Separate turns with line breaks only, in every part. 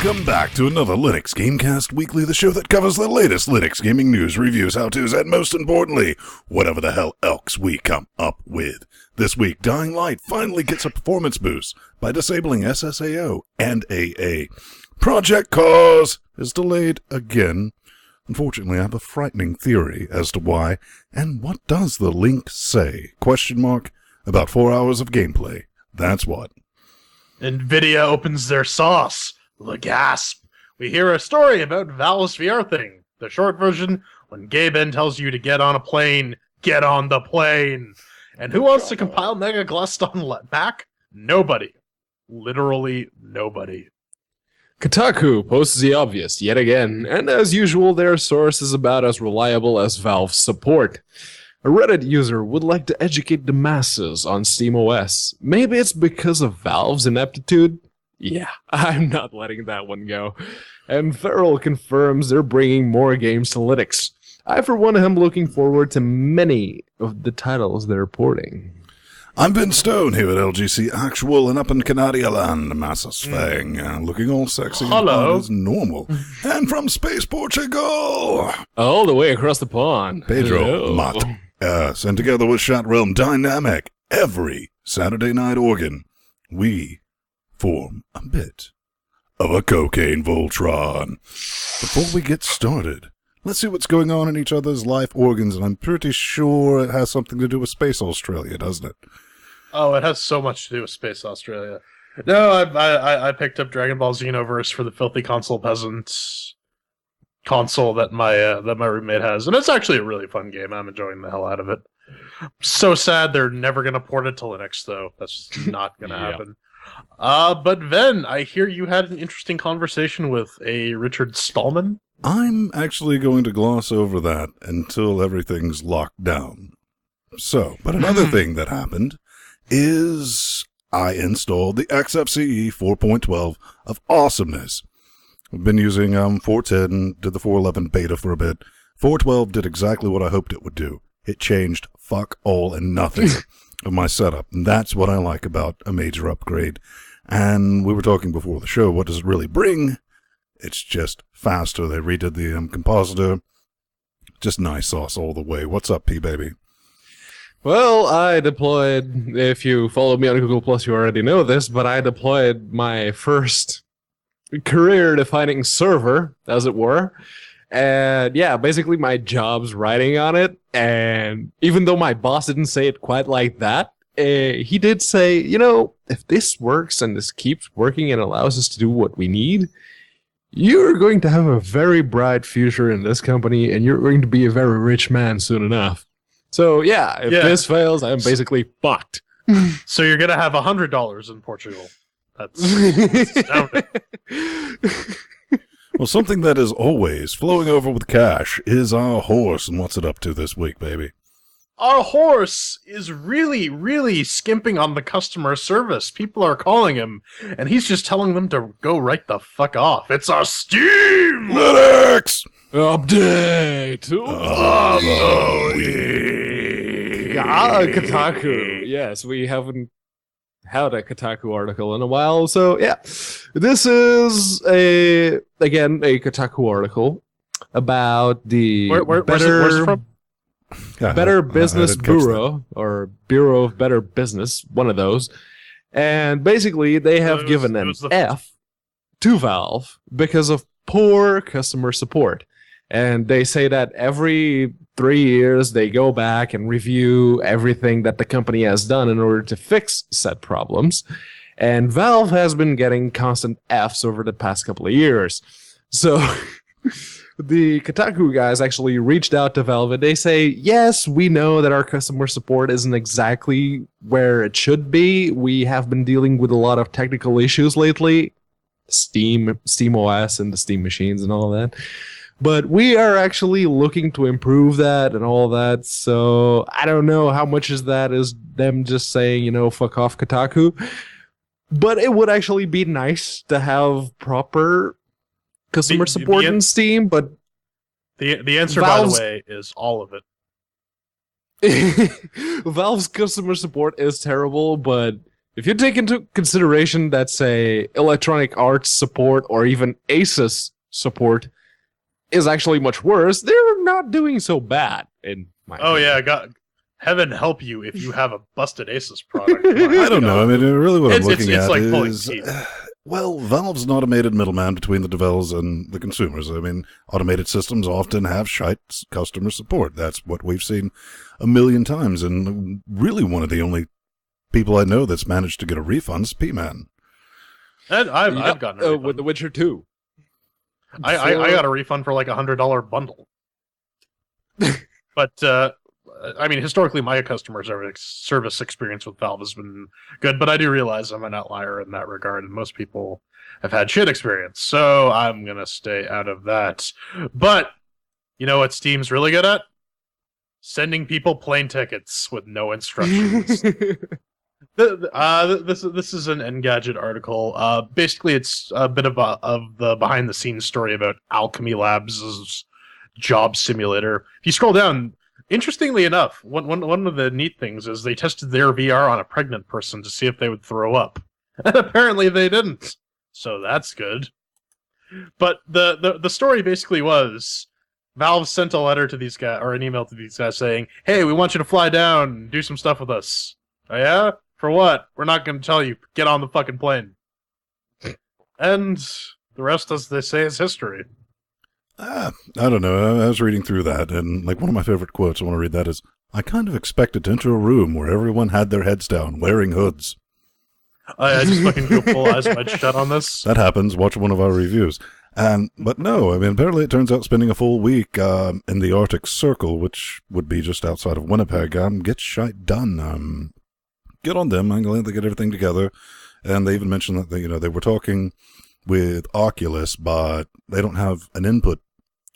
Welcome back to another Linux Gamecast Weekly, the show that covers the latest Linux gaming news, reviews, how-tos, and most importantly, whatever the hell else we come up with. This week, Dying Light finally gets a performance boost by disabling SSAO and AA. Project Cause is delayed again. Unfortunately, I have a frightening theory as to why, and what does the link say? Question mark. About 4 hours of gameplay. That's what.
NVIDIA opens their sauce. The gasp. We hear a story about Valve's VR thing. The short version, when Gaben tells you to get on a plane, get on the plane. And who wants to compile Mega Glust on Mac? Nobody. Literally nobody.
Kotaku posts the obvious yet again, and as usual, their source is about as reliable as Valve's support. A Reddit user would like to educate the masses on SteamOS. Maybe it's because of Valve's ineptitude? Yeah, I'm not letting that one go. And Feral confirms they're bringing more games to Linux. I, for one, am looking forward to many of the titles they're porting.
I'm Ben Stone here at LGC Actual and up in Canada land, Massas Fang, looking all sexy and as normal. And from Space Portugal,
all the way across the pond,
Pedro Mat. Yes, and together with Shot Realm Dynamic, every Saturday night organ, we form a bit of a cocaine Voltron. Before we get started, let's see what's going on in each other's life organs, and I'm pretty sure it has something to do with Space Australia, doesn't it?
Oh, it has so much to do with Space Australia. No, I picked up Dragon Ball Xenoverse for the Filthy Console Peasants console that my roommate has, and it's actually a really fun game. I'm enjoying the hell out of it. So sad they're never going to port it to Linux, though. That's just not going to happen. But Ven, I hear you had an interesting conversation with a Richard Stallman.
I'm actually going to gloss over that until everything's locked down. So, but another thing that happened is I installed the XFCE 4.12 of awesomeness. I've been using 4.10, did the 4.11 beta for a bit. 4.12 did exactly what I hoped it would do. It changed fuck all and nothing of my setup. And that's what I like about a major upgrade. And we were talking before the show, what does it really bring? It's just faster. They redid the compositor. Just nice sauce all the way. What's up, P-Baby?
Well, I deployed, if you follow me on Google+, you already know this, but I deployed my first career-defining server, as it were. And yeah, basically my job's writing on it. And even though my boss didn't say it quite like that, he did say, you know, if this works and this keeps working and allows us to do what we need, you're going to have a very bright future in this company and you're going to be a very rich man soon enough. So yeah, if this fails, I'm basically fucked.
So you're going to have $100 in Portugal. That's astounding.
Well, something that is always flowing over with cash is our horse, and what's it up to this week, baby?
Our horse is really, really skimping on the customer service. People are calling him, and he's just telling them to go right the fuck off. It's our Steam
Linux
update.
Kotaku.
Yes, we haven't had a Kotaku article in a while, so yeah. This is a Kotaku article about the
where's it from?
Better Business Bureau, or Bureau of Better Business, one of those. And basically, they have given an F to Valve because of poor customer support. And they say that every 3 years, they go back and review everything that the company has done in order to fix said problems. And Valve has been getting constant Fs over the past couple of years. So the Kotaku guys actually reached out to Valve and they say, yes, we know that our customer support isn't exactly where it should be. We have been dealing with a lot of technical issues lately. SteamOS and the Steam machines and all that. But we are actually looking to improve that and all that. So I don't know how much is that is them just saying, you know, fuck off Kotaku. But it would actually be nice to have proper customer support in Steam. But
the answer, by the way, is all of it.
Valve's customer support is terrible, but If you take into consideration that, say, Electronic Arts support or even Asus support is actually much worse, they're not doing so bad, in my opinion.
God, heaven help you if you have a busted Asus product.
I don't know. I mean, really what I'm looking
it's
at
like pulling
is...
teeth.
Well, Valve's an automated middleman between the developers and the consumers. I mean, automated systems often have shite customer support. That's what we've seen a million times. And really one of the only people I know that's managed to get a refund is P-Man.
And I've gotten a refund.
with The Witcher 2.
I got a refund for like $100 bundle. But, I mean, historically, my customer service experience with Valve has been good, but I do realize I'm an outlier in that regard, and most people have had shit experience, so I'm going to stay out of that. But, you know what Steam's really good at? Sending people plane tickets with no instructions. This is an Engadget article. Basically, it's a bit of the behind-the-scenes story about Alchemy Labs' job simulator. If you scroll down, interestingly enough, one of the neat things is they tested their VR on a pregnant person to see if they would throw up. And apparently they didn't. So that's good. But the story basically was Valve sent a letter to these guys, or an email to these guys saying, hey, we want you to fly down and do some stuff with us. Oh yeah? For what? We're not going to tell you. Get on the fucking plane. And the rest, as they say, is history.
I don't know. I was reading through that, and like one of my favorite quotes, I want to read that, is, I kind of expected to enter a room where everyone had their heads down, wearing hoods.
I just fucking go full eyes wide shut on this.
That happens. Watch one of our reviews. But no, I mean, apparently it turns out spending a full week in the Arctic Circle, which would be just outside of Winnipeg, gets shite done. Good on them. I'm glad they get everything together. And they even mentioned that they were talking with Oculus, but they don't have an input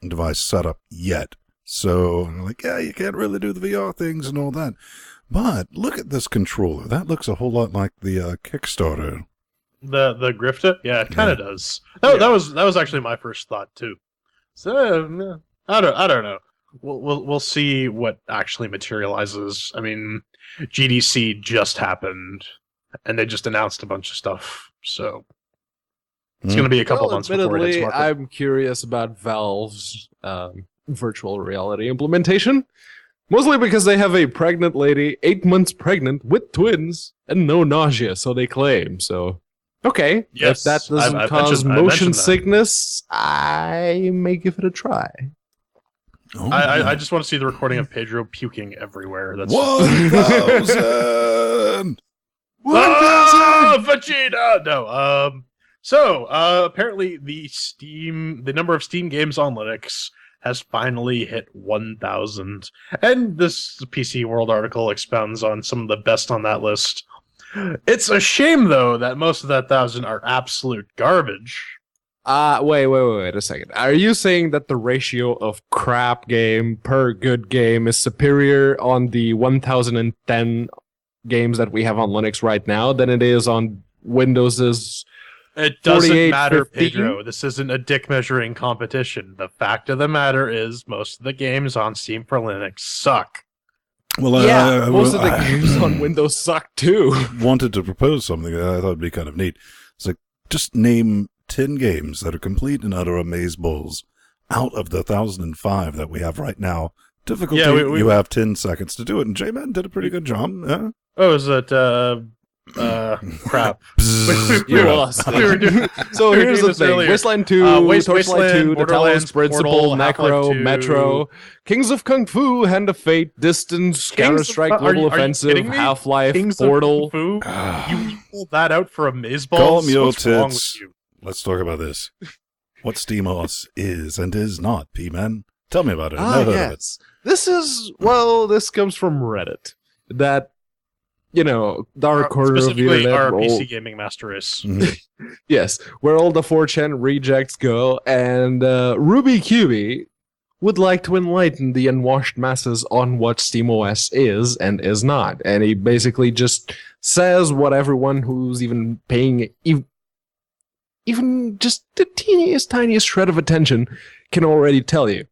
device set up yet. So, like, yeah, you can't really do the VR things and all that. But look at this controller. That looks a whole lot like the Kickstarter.
The Grifta? Yeah, it kind of does. That was actually my first thought too. So I don't know. We'll see what actually materializes. I mean, GDC just happened, and they just announced a bunch of stuff. So it's going to be a couple months before it hits market.
I'm curious about Valve's virtual reality implementation. Mostly because they have a pregnant lady, 8 months pregnant, with twins, and no nausea, so they claim. So, okay.
Yes,
if that doesn't cause motion sickness, I may give it a try.
Oh, I just want to see the recording of Pedro puking everywhere. That's
1,000!
1,000! Vegeta! No, So, apparently the number of Steam games on Linux has finally hit 1,000. And this PC World article expounds on some of the best on that list. It's a shame, though, that most of that 1,000 are absolute garbage.
Wait a second. Are you saying that the ratio of crap game per good game is superior on the 1,010 games that we have on Linux right now than it is on Windows's?
It doesn't matter, Pedro. This isn't a dick measuring competition. The fact of the matter is most of the games on Steam for Linux suck.
Well,
most of the games on Windows suck too.
Wanted to propose something that I thought would be kind of neat. It's like, just name 10 games that are complete and utter amazeballs out of the 1,005 that we have right now. Difficulty, you have 10 seconds to do it, and J-Man did a pretty good job. Yeah?
Oh, is it, crap.
You lost. So here's the thing: Wasteland 2, Torchlight 2, The Talos Principle, Necro, Metro, Kings of Kung Fu, Hand of Fate, Distance, Counter-Strike, Global Offensive, Half-Life, Portal.
You pulled that out for amazeballs?
Call me your tits. Let's talk about this. What SteamOS is and is not, P-Man. Tell me about it. I've never heard of it.
This comes from Reddit. That, Dark Corner of the Internet.
Our PC Gaming Master Race.
Yes, where all the 4chan rejects go, and Ruby QB would like to enlighten the unwashed masses on what SteamOS is and is not. And he basically just says what everyone who's even paying even just the tiniest shred of attention can already tell you.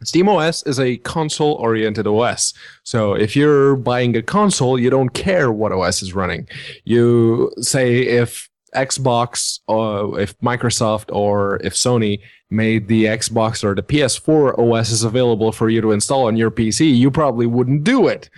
SteamOS is a console-oriented OS. So if you're buying a console, you don't care what OS is running. You say if Xbox, or if Microsoft, or if Sony made the Xbox or the PS4 OS is available for you to install on your PC, you probably wouldn't do it.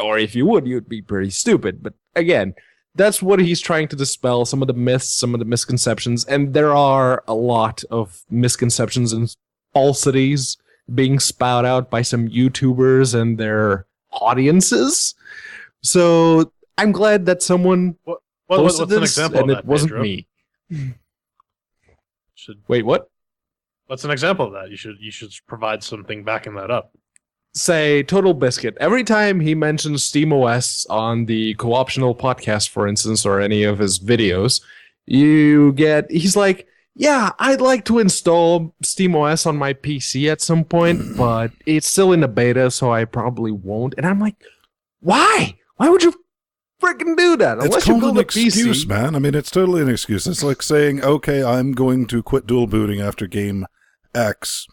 Or if you would, you'd be pretty stupid. But again, that's what he's trying to dispel, some of the myths, some of the misconceptions. And there are a lot of misconceptions and falsities being spouted out by some YouTubers and their audiences. So I'm glad that someone
what's
posted
an
this,
example
and
of
it
that,
wasn't
Pedro?
me. Wait, what?
What's an example of that? You should provide something backing that up.
Say Total Biscuit. Every time he mentions SteamOS on the Co-optional podcast, for instance, or any of his videos, he's like, yeah, I'd like to install SteamOS on my PC at some point, but it's still in the beta, so I probably won't. And I'm like, why? Why would you freaking do that?
It's called an excuse, man. I mean, it's totally an excuse. It's like saying, okay, I'm going to quit dual booting after game X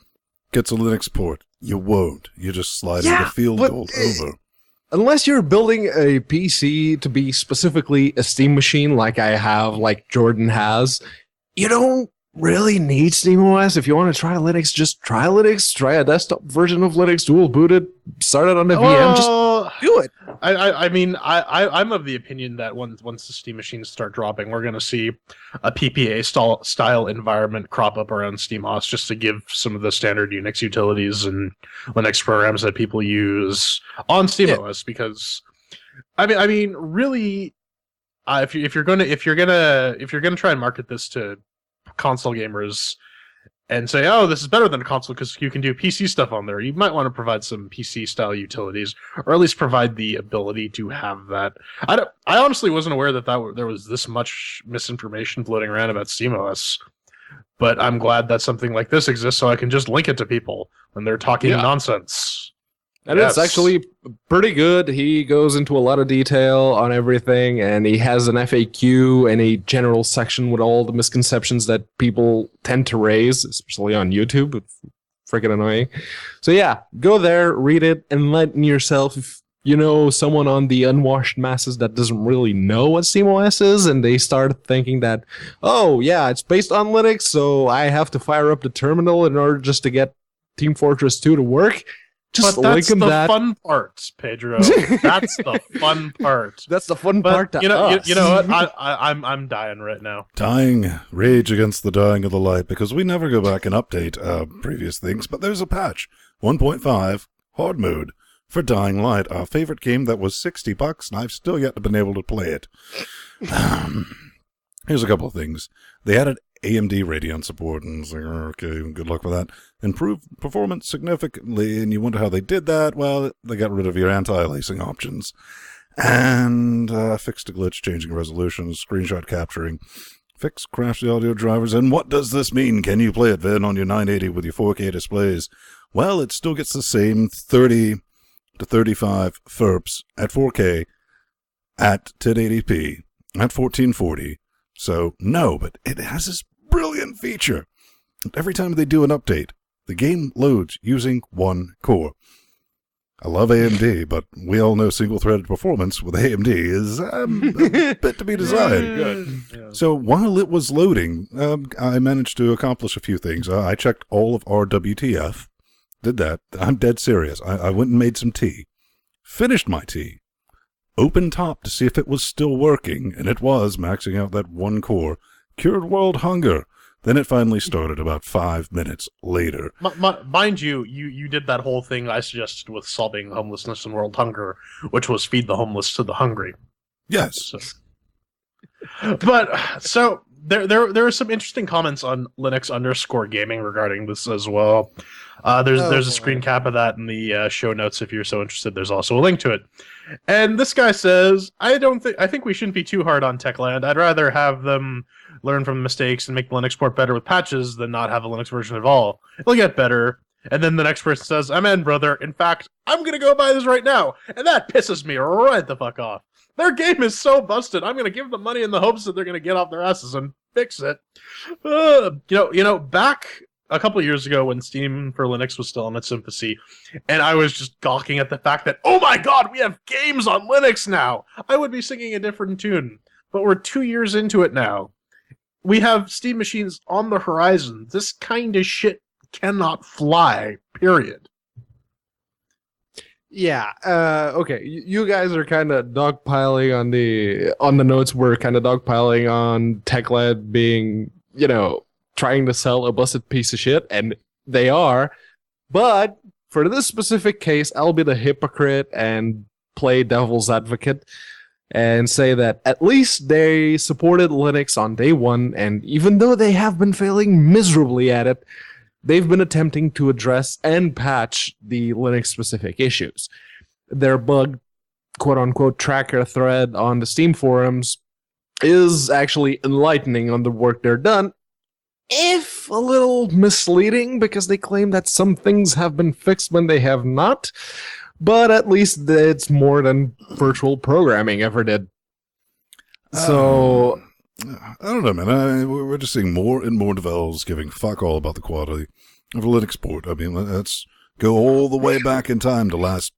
gets a Linux port. You won't. You just slide the field goal over.
Unless you're building a PC to be specifically a Steam machine like I have, like Jordan has, you don't really need SteamOS. If you want to try Linux, just try Linux. Try a desktop version of Linux, dual boot it, start it on a VM. Just do it.
I mean, I'm of the opinion that once the Steam machines start dropping, we're going to see a PPA style environment crop up around SteamOS just to give some of the standard Unix utilities and Linux programs that people use on SteamOS. Because, I mean, really, if you're gonna try and market this to console gamers and say, oh, this is better than a console because you can do PC stuff on there, you might want to provide some PC style utilities, or at least provide the ability to have that. I honestly wasn't aware that there was this much misinformation floating around about SteamOS, but I'm glad that something like this exists so I can just link it to people when they're talking nonsense.
And it's actually pretty good. He goes into a lot of detail on everything, and he has an FAQ and a general section with all the misconceptions that people tend to raise, especially on YouTube. It's freaking annoying. So yeah, go there, read it, enlighten yourself. If you know someone on the unwashed masses that doesn't really know what SteamOS is, and they start thinking that, oh yeah, it's based on Linux, so I have to fire up the terminal in order just to get Team Fortress 2 to work.
But that's the fun part, Pedro. That's the fun part.
That's the fun part to us.
You know what? I'm dying right now.
Dying. Rage against the dying of the light, because we never go back and update previous things, but there's a patch. 1.5, hard mode, for Dying Light, our favorite game that was $60, and I've still yet to been able to play it. Here's a couple of things. They added AMD Radeon support, and it's like, okay, good luck with that. Improved performance significantly, and you wonder how they did that. Well, they got rid of your anti-aliasing options, and fixed a glitch, changing resolutions, screenshot capturing, fixed crashed audio drivers. And what does this mean? Can you play it then on your 980 with your 4K displays? Well, it still gets the same 30 to 35 FERPs at 4K at 1080p at 1440. So, no, but it has this brilliant feature. Every time they do an update, the game loads using one core. I love AMD, but we all know single-threaded performance with AMD is a bit to be desired.
Good. Yeah.
So while it was loading, I managed to accomplish a few things. I checked all of our WTF, did that. I'm dead serious. I went and made some tea, finished my tea, opened top to see if it was still working, and it was, maxing out that one core, cured world hunger. Then it finally started about 5 minutes later.
Mind you, you did that whole thing I suggested with solving homelessness and world hunger, which was feed the homeless to the hungry.
Yes.
So there are some interesting comments on Linux_gaming regarding this as well. There's a screen cap of that in the show notes if you're so interested. There's also a link to it. And this guy says, I think we shouldn't be too hard on Techland. I'd rather have them learn from mistakes and make the Linux port better with patches than not have a Linux version at all. It'll get better. And then the next person says, I'm in, brother. In fact, I'm going to go buy this right now. And that pisses me right the fuck off. Their game is so busted. I'm going to give them money in the hopes that they're going to get off their asses and fix it. Back a couple of years ago when Steam for Linux was still in its infancy, and I was just gawking at the fact that, oh my god, we have games on Linux now! I would be singing a different tune. But we're 2 years into it now. We have Steam machines on the horizon. This kind of shit cannot fly, period.
Yeah. Okay. You guys are kind of dogpiling on the notes. We're kind of dogpiling on TechLed being, trying to sell a busted piece of shit, and they are. But for this specific case, I'll be the hypocrite and play devil's advocate and say that at least they supported Linux on day one, and even though they have been failing miserably at it, they've been attempting to address and patch the Linux-specific issues. Their bug, quote-unquote, tracker thread on the Steam forums is actually enlightening on the work they're done, if a little misleading, because they claim that some things have been fixed when they have not, but at least it's more than virtual programming ever did. So...
I don't know, man. We're just seeing more and more developers giving fuck all about the quality of a Linux port. I mean, let's go all the way back in time to last,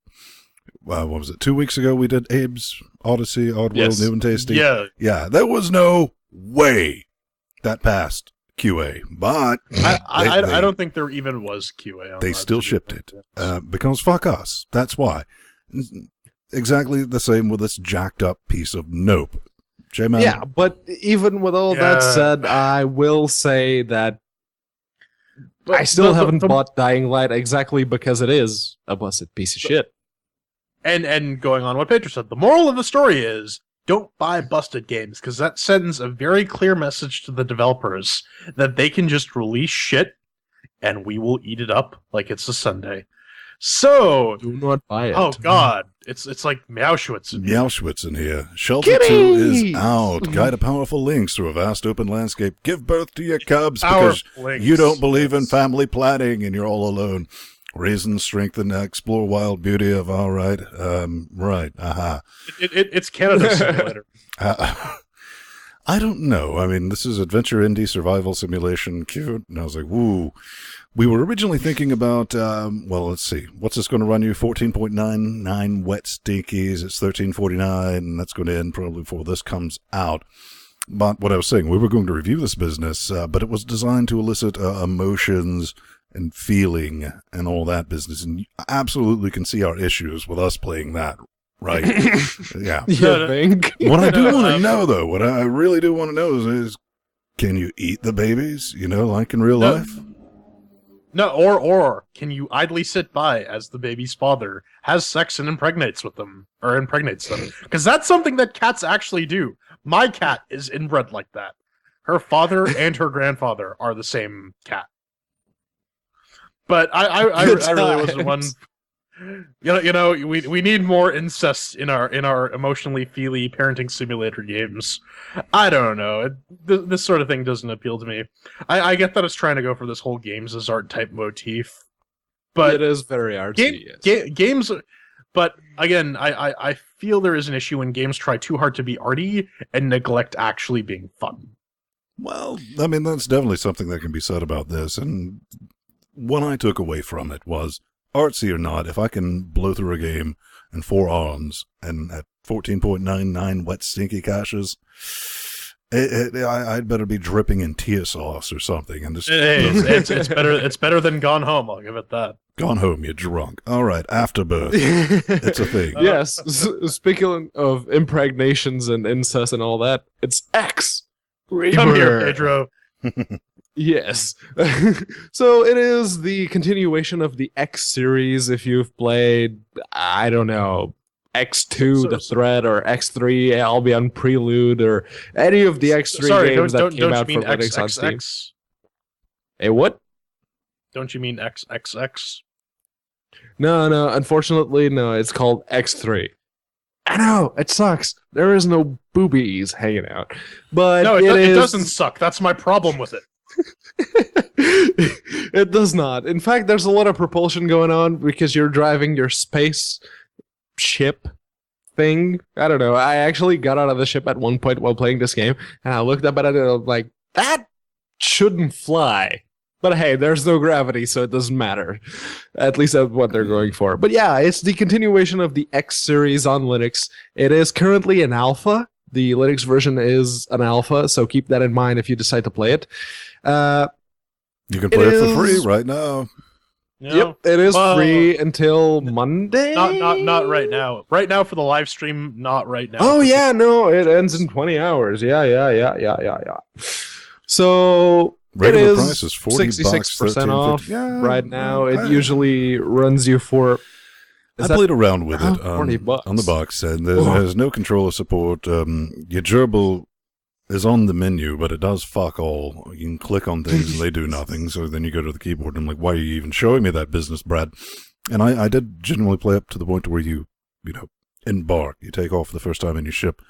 what was it, 2 weeks ago we did Abe's Odyssey, Oddworld,
Yes.
New and Tasty.
Yeah.
Yeah, there was no way that passed QA, but
I don't think there even was QA on
they
that,
still
to be
shipped
fair.
it because fuck us. That's why. Exactly the same with this jacked up piece of nope. J-Man?
Yeah, but even with all that said, I will say that I still haven't bought Dying Light exactly because it is a busted piece of shit.
And going on what Pedro said, the moral of the story is don't buy busted games, because that sends a very clear message to the developers that they can just release shit and we will eat it up like it's a Sunday. So
Do not buy it.
oh god, it's like Meowschwitz.
Meowschwitz in here. Shelter
Kitty!
2 is out. Guide to powerful links through a vast open landscape. Give birth to your cubs because you don't believe in family planning and you're all alone. Reason, strengthen, explore wild beauty of all right. Right. Aha.
It's Canada Simulator.
I don't know. I mean, this is adventure indie survival simulation. Cute. And I was like, woo. We were originally thinking about, well, let's see. What's this going to run you? 14.99 wet stinkies. It's $13.49, and that's going to end probably before this comes out. But what I was saying, we were going to review this business, but it was designed to elicit emotions and feeling and all that business. And you absolutely can see our issues with us playing that, right? Yeah.
You think?
What I do want to know, though, what I really do want to know is, can you eat the babies, like in real life?
No, or can you idly sit by as the baby's father has sex and impregnates them? Because that's something that cats actually do. My cat is inbred like that. Her father and her grandfather are the same cat. But I really was the one. We need more incest in our emotionally feely parenting simulator games. I don't know. This sort of thing doesn't appeal to me. I get that it's trying to go for this whole games as art type motif, but
it is very artsy.
Games, but again, I feel there is an issue when games try too hard to be arty and neglect actually being fun.
Well, I mean, that's definitely something that can be said about this, and what I took away from it was, artsy or not, if I can blow through a game in 4 arms and at 14.99 wet stinky caches, I'd better be dripping in tear sauce or something. And just
it's better. It's better than Gone Home. I'll give it that.
Gone Home, you're drunk. All right, Afterbirth, it's a thing.
Yes. Speaking of impregnations and incest and all that, it's X.
Come here, Pedro.
Yes. So it is the continuation of the X series. If you've played, I don't know, X2, the Thread, or X3, Albion Prelude, or any of the X3 games that came out for Linux on Steam. Hey, what?
Don't you mean XXX?
No, unfortunately, no. It's called X3. I know, it sucks. There is no boobies hanging out. But
no, it doesn't suck. That's my problem with it.
It does not. In fact, there's a lot of propulsion going on because you're driving your space ship thing. I don't know. I actually got out of the ship at one point while playing this game, and I looked up at it and I was like, that shouldn't fly. But hey, there's no gravity, so it doesn't matter. At least that's what they're going for. But yeah, it's the continuation of the X series on Linux. It is currently an alpha. The Linux version is an alpha, so keep that in mind if you decide to play it.
You can play it for free right now.
Yep, it is free until Monday.
Not right now. Right now for the live stream, not right now.
Oh yeah, no, it ends in 20 hours. Yeah. So
regular
it is
price is $40,
66% off right now. It usually runs you for.
I played around with it
$40
on the box, and there's no controller support. Your gerbil is on the menu, but it does fuck all. You can click on things and they do nothing, so then you go to the keyboard and I'm like, why are you even showing me that business, Brad? And I did genuinely play up to the point where you embark. You take off the first time in your ship,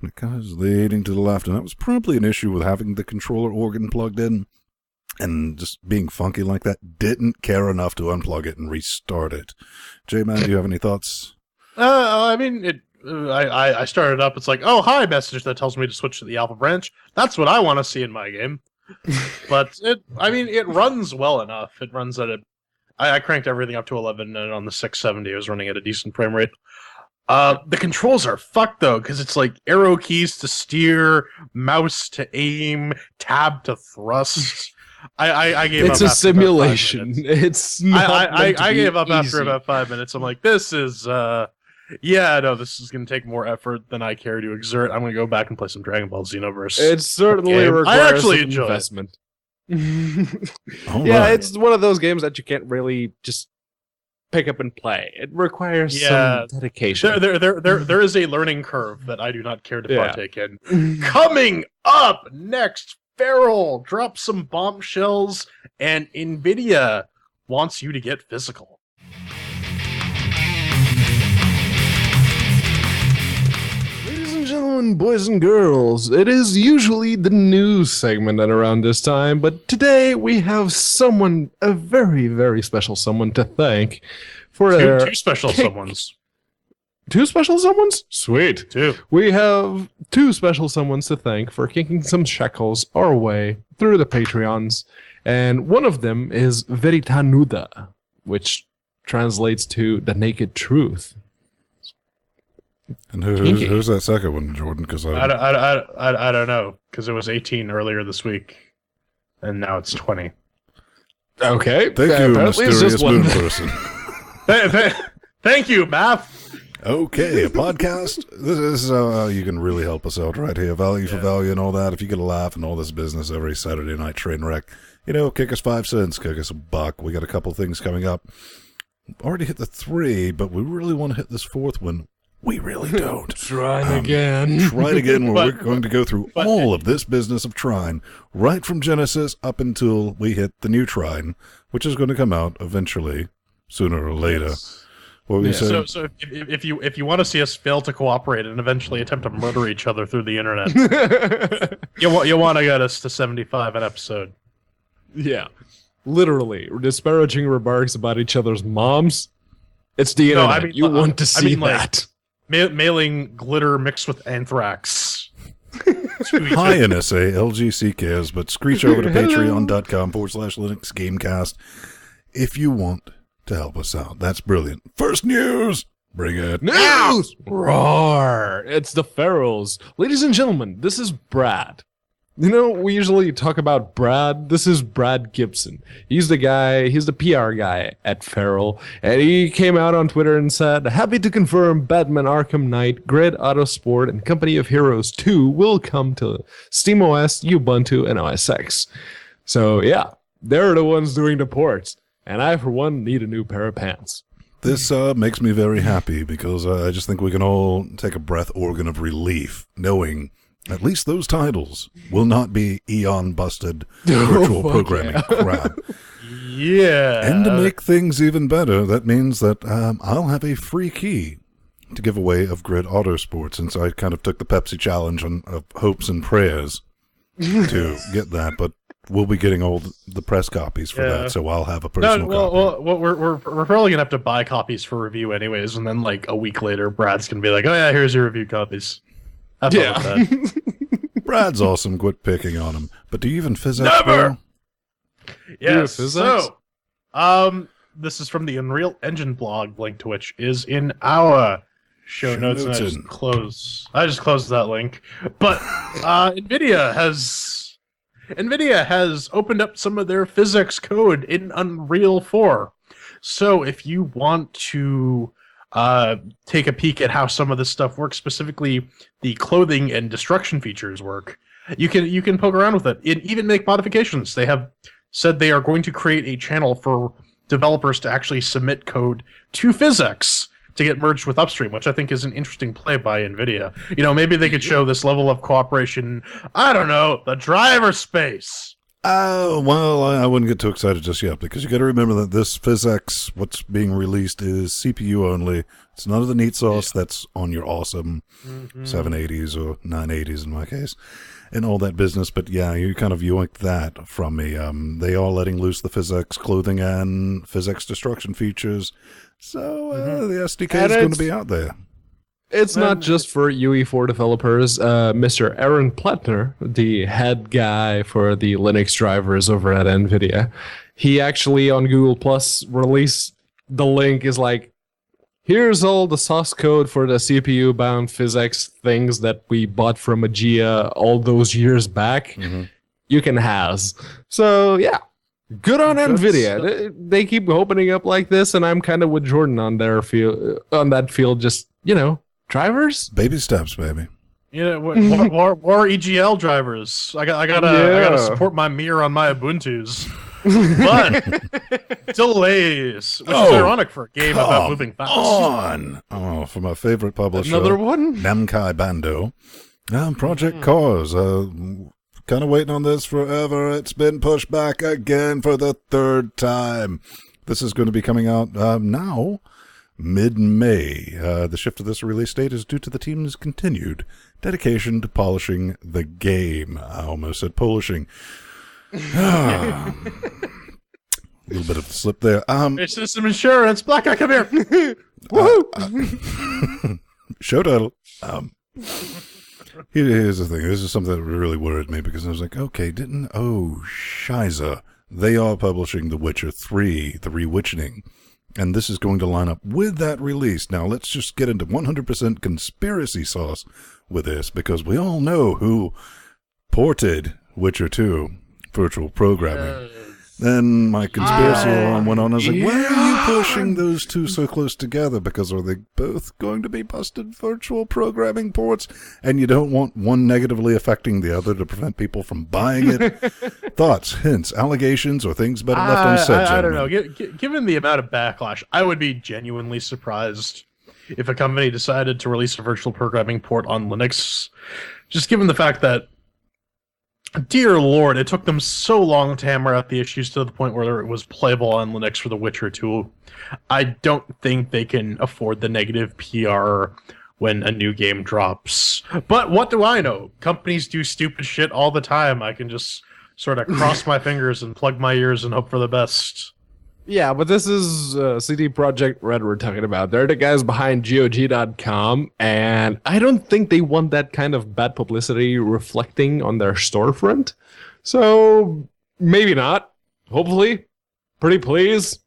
and it kind of is leading to the left, and that was probably an issue with having the controller organ plugged in and just being funky like that. Didn't care enough to unplug it and restart it. J-Man, do you have any thoughts?
I mean, I started up. It's like, oh, hi, message that tells me to switch to the alpha branch. That's what I want to see in my game. But it runs well enough. It runs at I cranked everything up to 11, and on the 670, I was running at a decent frame rate. The controls are fucked though, because it's like arrow keys to steer, mouse to aim, tab to thrust. I gave up.
It's a simulation. It's not
I gave up
easy.
after about 5 minutes. I'm like, this is this is going to take more effort than I care to exert. I'm going to go back and play some Dragon Ball Xenoverse.
It certainly requires
I actually
some
enjoy
investment.
Right.
It's one of those games that you can't really just pick up and play. It requires some dedication.
There is a learning curve that I do not care to partake in. Coming up next, Feral drops some bombshells, and NVIDIA wants you to get physical.
Ladies and gentlemen, boys and girls, it is usually the news segment at around this time, but today we have someone, a very, very special someone to thank for their...
Two special someones.
Two special someones? Sweet.
Two.
We have two special someones to thank for kicking some shekels our way through the Patreons, and one of them is Veritanuda, which translates to the naked truth.
And who's that second one, Jordan? Because
I don't know, because it was 18 earlier this week, and now it's 20.
Okay.
Thank you, mysterious moon person.
Thank you, Math.
Okay, a podcast. This is how you can really help us out right here. Value for value and all that. If you get a laugh and all this business every Saturday night train wreck, kick us 5 cents, kick us $1. We got a couple things coming up. Already hit the 3, but we really want to hit this 4th one. We really don't.
Trying again.
Trying again, where we're going to go through all of this business of Trine, right from Genesis up until we hit the new Trine, which is going to come out eventually, sooner or later.
Yes.
What were you saying?
So if you want to see us fail to cooperate and eventually attempt to murder each other through the internet, you want to get us to 75 an episode.
Yeah, literally disparaging remarks about each other's moms. It's the internet.
No, I mean,
you want to see that?
Mailing glitter mixed with anthrax.
Hi, NSA, LGC cares, but screech over to patreon.com/LinuxGameCast if you want to help us out. That's brilliant. First news! Bring it.
News! Roar! It's the Ferals. Ladies and gentlemen, this is Brad. We usually talk about Brad. This is Brad Gibson. He's the PR guy at Feral, and he came out on Twitter and said, happy to confirm Batman Arkham Knight, Grid Autosport, and Company of Heroes 2 will come to SteamOS, Ubuntu, and OS X. So yeah, they're the ones doing the ports, and I, for one, need a new pair of pants.
This makes me very happy because I just think we can all take a breath organ of relief, knowing at least those titles will not be Eon-busted virtual programming crap.
Yeah.
And to make things even better, that means that I'll have a free key to give away of Grid Autosport, since I kind of took the Pepsi challenge of hopes and prayers to get that, but we'll be getting all the press copies for that, so I'll have a personal copy.
Well, we're probably going to have to buy copies for review anyways, and then like a week later, Brad's going to be like, oh yeah, here's your review copies.
Yeah. Brad's awesome. Quit picking on him. But do you even PhysX?
Never! Yes.
PhysX?
So, this is from the Unreal Engine blog, link to which is in our show notes. And I just closed that link. But NVIDIA has opened up some of their PhysX code in Unreal 4. So if you want to take a peek at how some of this stuff works, specifically the clothing and destruction features work, you can poke around with it and even make modifications. They have said they are going to create a channel for developers to actually submit code to PhysX to get merged with upstream, which I think is an interesting play by NVIDIA. Maybe they could show this level of cooperation, I don't know, the driver space.
Well, I wouldn't get too excited just yet, because you got to remember that this PhysX, what's being released, is CPU only. It's none of the neat sauce that's on your awesome 780s or 980s in my case, and all that business. But yeah, you kind of yoinked that from me. They are letting loose the PhysX clothing and PhysX destruction features, so the SDK is going to be out there.
It's not just for UE4 developers. Mr. Aaron Plattner, the head guy for the Linux drivers over at NVIDIA, he actually on Google Plus released the link is like, here's all the source code for the CPU-bound PhysX things that we bought from Aegea all those years back. You can has. So, yeah. Good on NVIDIA. They keep opening up like this, and I'm kind of with Jordan on that field. Just, drivers?
Baby steps, baby.
More EGL drivers. I gotta support my Mir on my Ubuntu's. But delays, which is ironic for a game about moving fast.
For my favorite publisher,
another one,
Namkai Bandai. Project Cause. Kind of waiting on this forever. It's been pushed back again for the third time. This is going to be coming out now, mid-May. The shift of this release date is due to the team's continued dedication to polishing the game. I almost said polishing. A little bit of a slip there.
It's System Insurance. Black guy, come here.
Woohoo! Show title. Here's the thing. This is something that really worried me, because I was like, Shiza. They are publishing The Witcher 3, The Rewitchening. And this is going to line up with that release. Now, let's just get into 100% conspiracy sauce with this, because we all know who ported Witcher 2 virtual programming. Then my conspiracy alarm went on. I was like, why are you pushing those two so close together? Because are they both going to be busted virtual programming ports? And you don't want one negatively affecting the other to prevent people from buying it? Thoughts, hints, allegations, or things better left unsaid?
I don't know. Given the amount of backlash, I would be genuinely surprised if a company decided to release a virtual programming port on Linux. Just given the fact that, dear Lord, it took them so long to hammer out the issues to the point where it was playable on Linux for The Witcher 2. I don't think they can afford the negative PR when a new game drops. But what do I know? Companies do stupid shit all the time. I can just sort of cross my fingers and plug my ears and hope for the best.
Yeah, but this is CD Projekt Red we're talking about. They're the guys behind GOG.com, and I don't think they want that kind of bad publicity reflecting on their storefront. So, maybe not. Hopefully. Pretty please.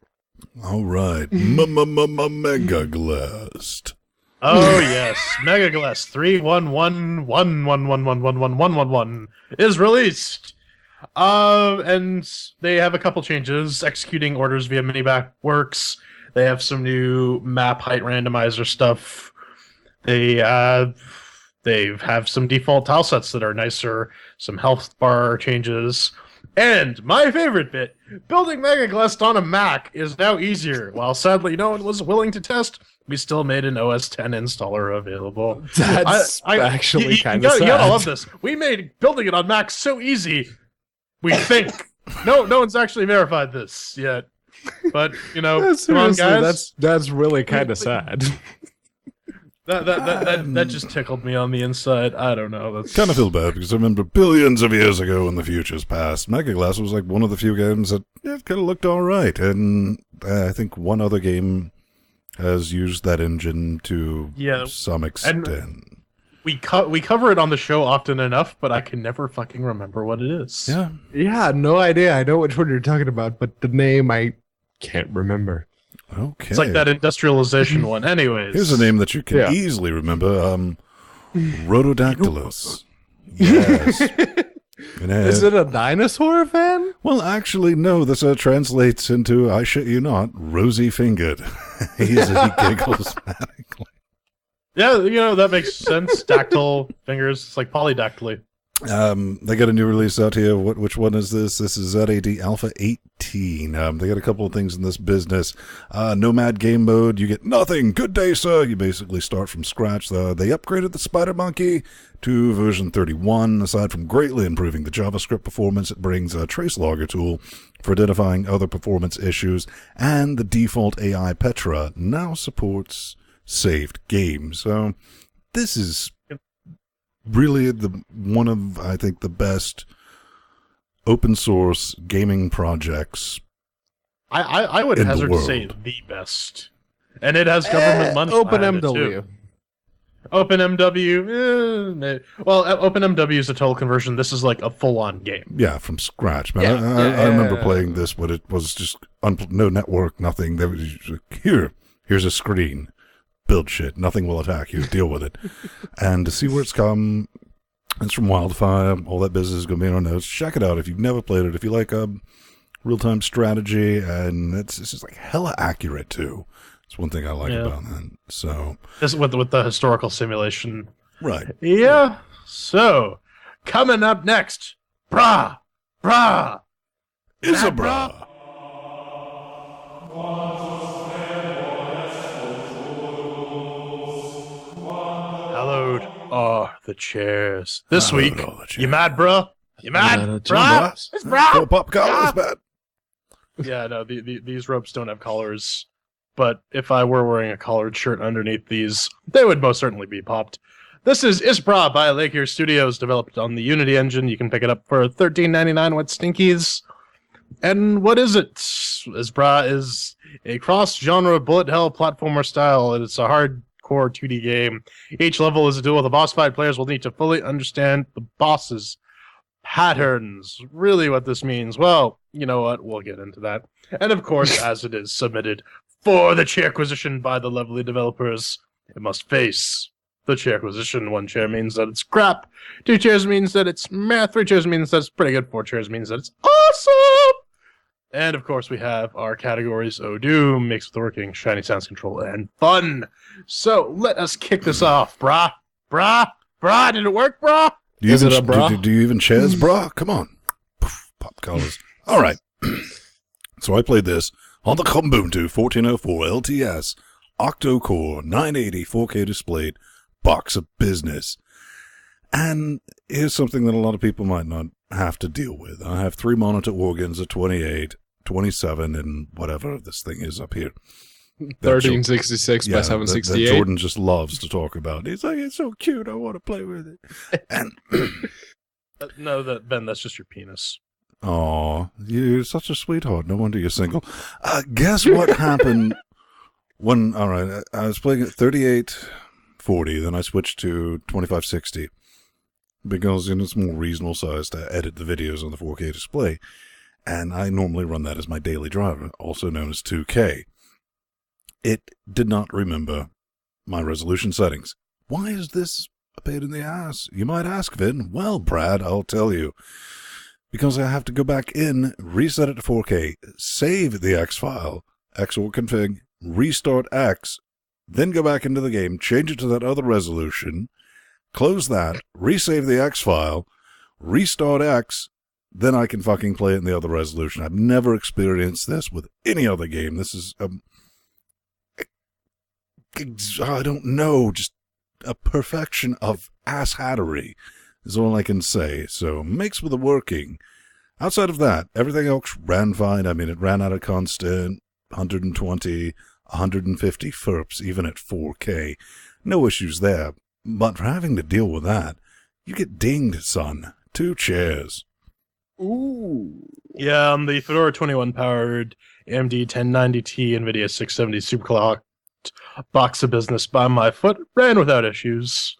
All right. Megaglast.
Oh, yes. Megaglast 31111111111 is released. And they have a couple changes. Executing orders via miniback works. They have some new map height randomizer stuff. They have some default tile sets that are nicer. Some health bar changes. And my favorite bit, building Megaglast on a Mac is now easier. While sadly no one was willing to test, we still made an OS X installer available.
That's actually kind of sad.
You gotta love this. We made building it on Mac so easy. We think. No one's actually verified this yet. But, come on, guys.
That's really kind of sad.
That just tickled me on the inside. I don't know.
Kind of feel bad, because I remember billions of years ago in the future's past, Megaglast was like one of the few games that kind of looked all right. And I think one other game has used that engine to some extent.
We cover it on the show often enough, but I can never fucking remember what it is.
Yeah, no idea. I know which one you're talking about, but the name I can't remember.
Okay.
It's like that industrialization one. Anyways.
Here's a name that you can easily remember. Rhododactylus. Yes.
Is it a dinosaur, Van?
Well, actually, no. This translates into, I shit you not, rosy-fingered. He giggles manically.
Yeah, that makes sense. Dactyl fingers. It's like polydactyly.
They got a new release out here. Which one is this? This is ZAD Alpha 18. They got a couple of things in this business. Nomad game mode, you get nothing. Good day, sir. You basically start from scratch. They upgraded the Spider Monkey to version 31. Aside from greatly improving the JavaScript performance, it brings a trace logger tool for identifying other performance issues, and the default AI Petra now supports saved games. So this is really one of, I think, the best open source gaming projects.
I would hazard to say the best, and it has government money.
OpenMW.
OpenMW. Well, OpenMW is a total conversion. This is like a full-on game.
Yeah, from scratch, man. I remember playing this, but it was just no network, nothing. There was just like, here's a screen. Build shit. Nothing will attack you. Deal with it. And to see where it's come, it's from Wildfire. All that business is going to be in our notes. Check it out if you've never played it. If you like real-time strategy, and it's just like hella accurate too. It's one thing I like about that. So
this with the historical simulation,
right?
Yeah. So coming up next, Isbarah. Hallowed are the chairs. This week, you mad, bruh? You mad, bruh? It's bruh.
Pop collars, bad.
Yeah, no, these ropes don't have collars. But if I were wearing a collared shirt underneath these, they would most certainly be popped. This is Isbarah by Lake Erie Studios, developed on the Unity engine. You can pick it up for $13.99 with Stinkies. And what is it? Isbarah is a cross-genre bullet hell platformer style, and it's a hardcore 2D game. Each level is a duel with a boss fight. Players will need to fully understand the boss's patterns. Really what this means? Well, you know what? We'll get into that. And of course, as it is submitted for the CHAIRQUISITION by the lovely developers, it must face the CHAIRQUISITION. 1 chair means that it's crap. 2 chairs means that it's meh. 3 chairs means that it's pretty good. 4 chairs means that it's awesome. And of course, we have our categories: Doom, mixed with working, shiny sounds control, and fun. So let us kick this off, brah. Did it work, brah?
Do you even chairs, brah? Come on. Pop collars. All right. So I played this on the Ubuntu 1404 LTS, octo-core, 980, 4K displayed, box of business. And here's something that a lot of people might not have to deal with. I have 3 monitor organs of 28, 27, and whatever this thing is up here.
1366 by 768.
That Jordan just loves to talk about. He's like, it's so cute, I want to play with it. And
no, Ben, that's just your penis.
Oh, you're such a sweetheart. No wonder you're single. Guess what happened when, all right, I was playing at 3840, then I switched to 2560 because it's more reasonable size to edit the videos on the 4K display. And I normally run that as my daily driver, also known as 2K. It did not remember my resolution settings. Why is this a pain in the ass? You might ask, Vin. Well, Brad, I'll tell you. Because I have to go back in, reset it to 4K, save the X file, XOR config, restart X, then go back into the game, change it to that other resolution, close that, resave the X file, restart X, then I can fucking play it in the other resolution. I've never experienced this with any other game. This is, I don't know, just a perfection of asshattery is all I can say. So, mixed with the working. Outside of that, everything else ran fine. I mean, it ran out of constant, 120, 150 FERPs, even at 4K. No issues there. But for having to deal with that, you get dinged, son. 2 chairs.
Ooh.
Yeah, the Fedora 21 powered AMD 1090T NVIDIA 670 superclocked box of business by my foot ran without issues.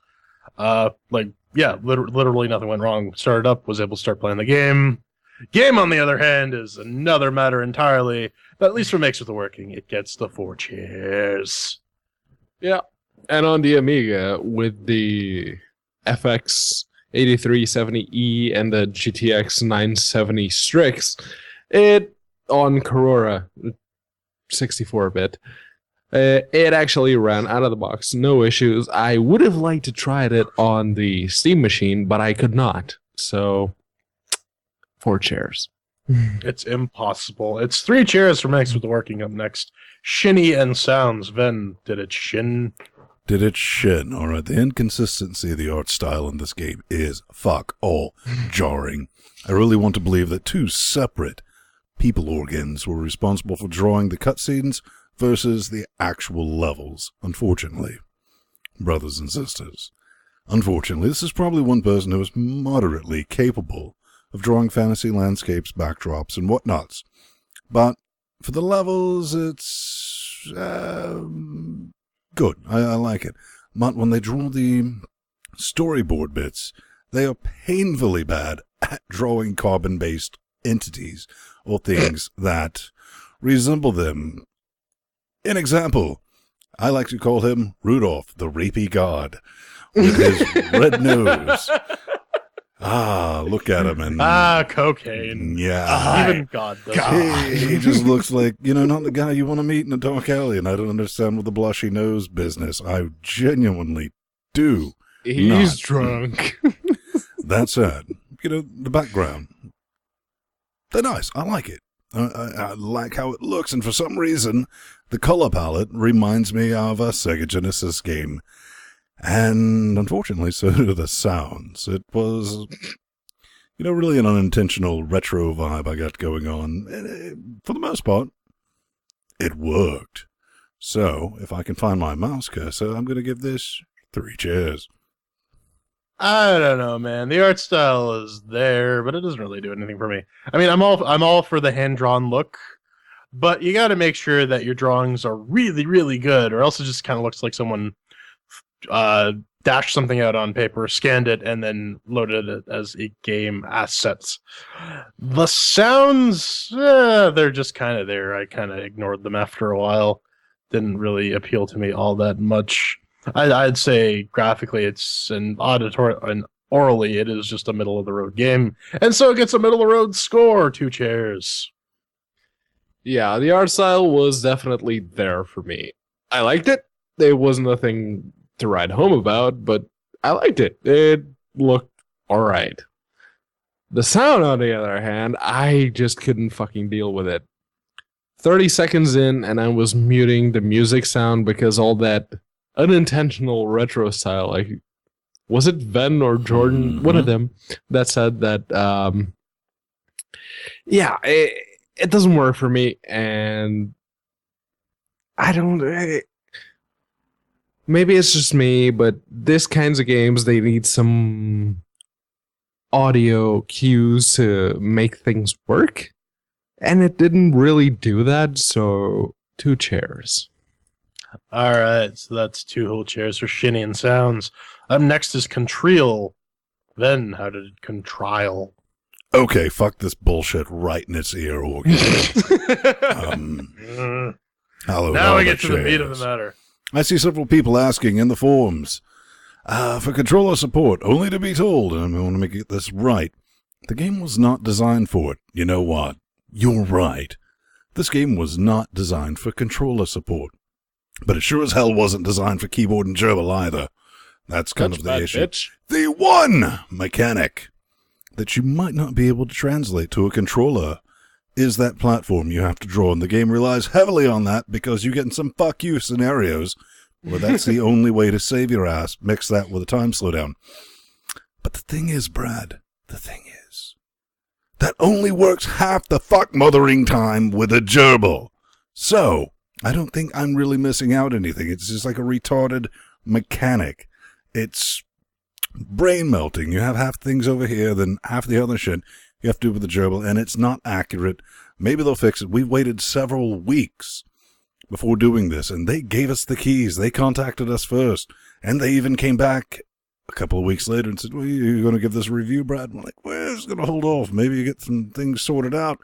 Literally nothing went wrong. Started up, was able to start playing the game. Game, on the other hand, is another matter entirely. But at least what makes it working, it gets the 4 chairs.
Yeah. And on the Amiga, with the FX 8370E and the GTX 970 Strix, it, on Corora 64-bit, it actually ran out of the box, no issues. I would have liked to try it on the Steam machine, but I could not. So, 4 chairs.
It's impossible. It's 3 chairs for Max with the working up next. Shinny and sounds. Ven, did it shin?
Did it shin? All right, the inconsistency of the art style in this game is all jarring. I really want to believe that 2 separate people organs were responsible for drawing the cutscenes versus the actual levels, unfortunately. Brothers and sisters. Unfortunately, this is probably one person who is moderately capable of drawing fantasy landscapes, backdrops, and whatnots. But for the levels, it's good. I like it. But when they draw the storyboard bits, they are painfully bad at drawing carbon-based entities or things that resemble them. An example, I like to call him Rudolph, the rapey god, with his red nose. Look at him. And
cocaine.
Yeah.
Even God does.
He just looks like, not the guy you want to meet in a dark alley, and I don't understand with the blushy nose business. I genuinely do.
He's drunk.
That said, the background, they're nice. I like it. I like how it looks, and for some reason, the color palette reminds me of a Sega Genesis game. And unfortunately, so do the sounds. It was, really an unintentional retro vibe I got going on. For the most part, it worked. So, if I can find my mouse cursor, I'm going to give this 3 chairs.
I don't know, man. The art style is there, but it doesn't really do anything for me. I mean, I'm all for the hand-drawn look, but you got to make sure that your drawings are really, really good, or else it just kind of looks like someone dashed something out on paper, scanned it, and then loaded it as a game assets. The sounds, they're just kind of there. I kind of ignored them after a while. Didn't really appeal to me all that much. I'd say graphically it's an auditory and orally it is just a middle of the road game, and so it gets a middle of the road score. 2 chairs.
Yeah, the art style was definitely there for me. I liked it. It wasn't a thing to write home about, but I liked it. It looked alright. The sound, on the other hand, I just couldn't fucking deal with it. 30 seconds in, and I was muting the music sound because all that unintentional retro style, like, was it Ven or Jordan? Mm-hmm. One of them that said that, it doesn't work for me, and I don't... Maybe it's just me, but this kinds of games, they need some audio cues to make things work. And it didn't really do that, so 2 chairs.
Alright, so that's 2 whole chairs for Shinny and Sounds. Up next is Contrial. Then, how did it contrial?
Okay, fuck this bullshit right in its ear organ.
Now we get to the meat of the matter.
I see several people asking in the forums for controller support, only to be told, and I want to make this right, the game was not designed for it. You know what? You're right. This game was not designed for controller support. But it sure as hell wasn't designed for keyboard and gerbil either. That's kind of the issue.
Bitch.
The one mechanic that you might not be able to translate to a controller is that platform you have to draw, and the game relies heavily on that because you get in some fuck you scenarios where that's the only way to save your ass. Mix that with a time slowdown. But the thing is, Brad, that only works half the fuck mothering time with a gerbil. So, I don't think I'm really missing out anything. It's just like a retarded mechanic. It's brain melting. You have half things over here, then half the other shit you have to do with the gerbil, and it's not accurate. Maybe they'll fix it. We waited several weeks before doing this, and they gave us the keys. They contacted us first, and they even came back a couple of weeks later and said, well, you're going to give this a review, Brad? I'm like, well, just going to hold off. Maybe you get some things sorted out.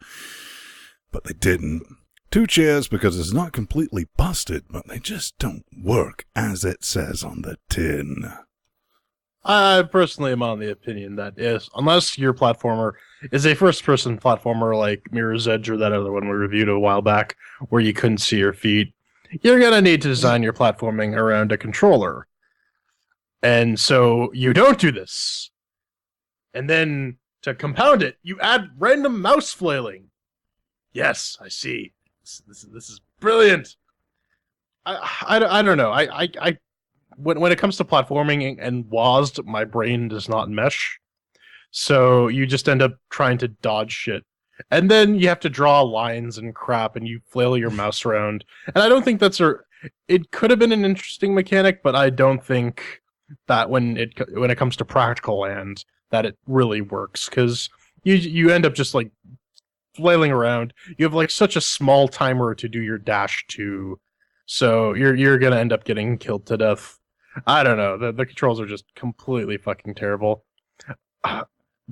But they didn't. 2 chairs because it's not completely busted, but they just don't work as it says on the tin.
I personally am on the opinion that unless your platformer is a first-person platformer like Mirror's Edge or that other one we reviewed a while back where you couldn't see your feet, you're going to need to design your platforming around a controller. And so you don't do this. And then to compound it, you add random mouse flailing. Yes, I see. This is brilliant. I don't know. When it comes to platforming and WASD, my brain does not mesh. So you just end up trying to dodge shit. And then you have to draw lines and crap and you flail your mouse around. And I don't think it could have been an interesting mechanic, but I don't think that when it comes to practical land that it really works, because you end up just like flailing around. You have like such a small timer to do your dash to, so you're gonna end up getting killed to death. I don't know. The controls are just completely fucking terrible.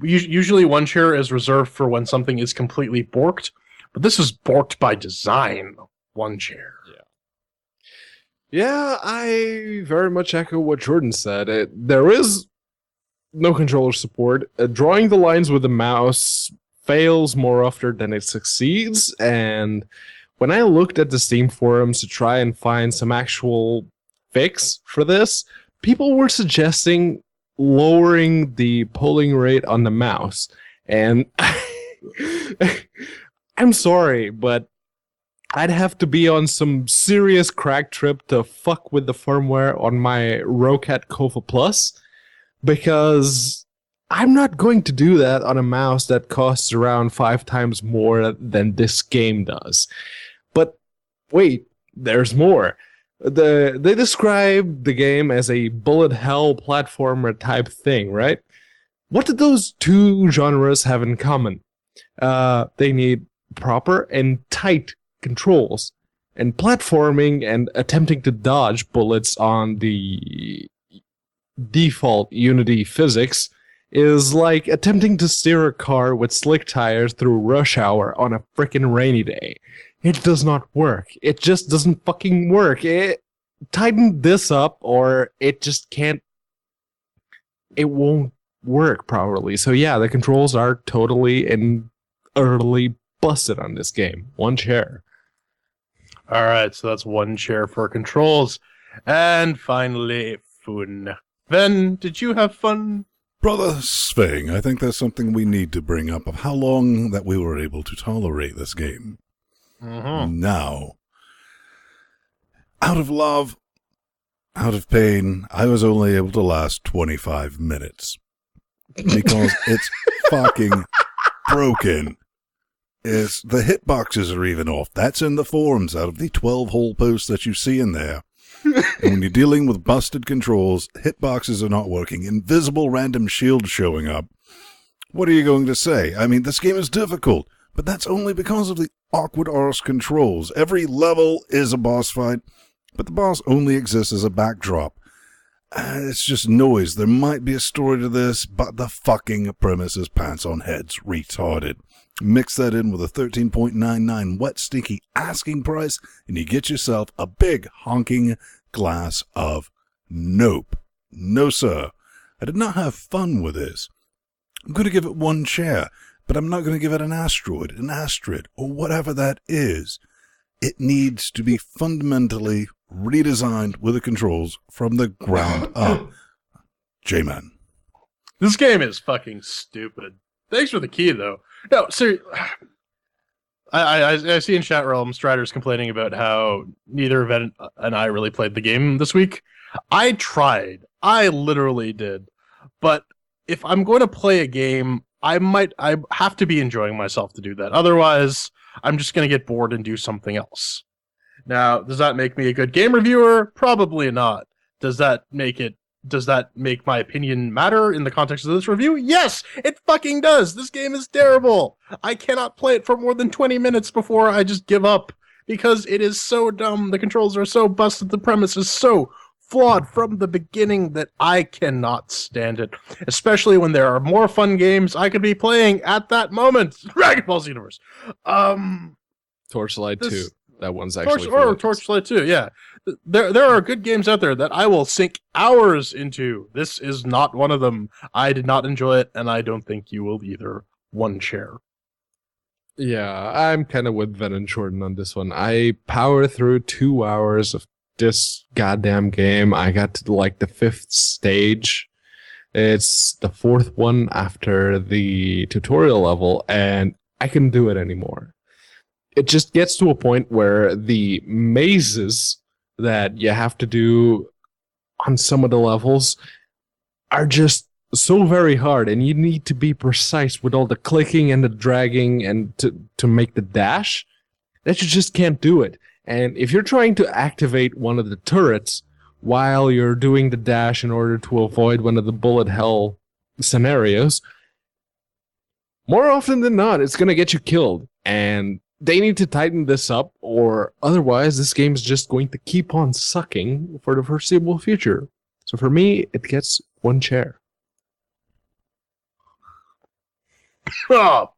Usually one chair is reserved for when something is completely borked, but this is borked by design. One chair.
Yeah, I very much echo what Jordan said. There is no controller support. Drawing the lines with the mouse fails more often than it succeeds, and when I looked at the Steam forums to try and find some actual fix for this, people were suggesting lowering the polling rate on the mouse, and I'm sorry, but I'd have to be on some serious crack trip to fuck with the firmware on my Rocat Kova Plus, because I'm not going to do that on a mouse that costs around 5 times more than this game does. But wait, there's more. They describe the game as a bullet hell platformer type thing, right? What do those two genres have in common? They need proper and tight controls, and platforming and attempting to dodge bullets on the default Unity physics is like attempting to steer a car with slick tires through rush hour on a frickin' rainy day. It does not work. It just doesn't fucking work. Tighten this up or it just can't. It won't work properly. So yeah, the controls are totally and utterly busted on this game. One chair.
All right, so that's one chair for controls. And finally, fun. Ven, did you have fun?
Brother Sveng, I think there's something we need to bring up of how long that we were able to tolerate this game.
Mm-hmm.
Now, out of love, out of pain, I was only able to last 25 minutes. Because it's fucking broken. The hitboxes are even off. That's in the forums out of the 12-hole posts that you see in there. And when you're dealing with busted controls, hitboxes are not working, invisible random shields showing up. What are you going to say? I mean, this game is difficult, but that's only because of the awkward arse controls. Every level is a boss fight, but the boss only exists as a backdrop. It's just noise. There might be a story to this, but the fucking premise is pants on heads retarded. Mix that in with a 13.99 wet stinky asking price, and you get yourself a big honking glass of nope. No, sir. I did not have fun with this. I'm going to give it one chair, but I'm not going to give it an asteroid, or whatever that is. It needs to be fundamentally redesigned with the controls from the ground up. J-Man.
This game is fucking stupid. Thanks for the key, though. No, seriously. I see in chat realm Striders complaining about how neither Ven and I really played the game this week. I tried. I literally did. But if I'm going to play a game, I have to be enjoying myself to do that. Otherwise, I'm just going to get bored and do something else. Now, does that make me a good game reviewer? Probably not. Does that make my opinion matter in the context of this review? Yes, it fucking does. This game is terrible. I cannot play it for more than 20 minutes before I just give up because it is so dumb. The controls are so busted. The premise is so flawed from the beginning that I cannot stand it. Especially when there are more fun games I could be playing at that moment. Dragon Ball Z Universe.
Torchlight 2. That one's actually
Torchlight 2, yeah. There are good games out there that I will sink hours into. This is not one of them. I did not enjoy it, and I don't think you will either. One chair.
Yeah, I'm kind of with Ven and Jordan on this one. I power through 2 hours of this goddamn game. I got to like the 5th stage. It's the 4th one after the tutorial level, and I couldn't do it anymore. It just gets to a point where the mazes that you have to do on some of the levels are just so very hard, and you need to be precise with all the clicking and the dragging and to make the dash that you just can't do it. And if you're trying to activate one of the turrets while you're doing the dash in order to avoid one of the bullet hell scenarios, more often than not, it's going to get you killed. And they need to tighten this up, or otherwise this game is just going to keep on sucking for the foreseeable future. So for me, it gets 1 chair.
Oh,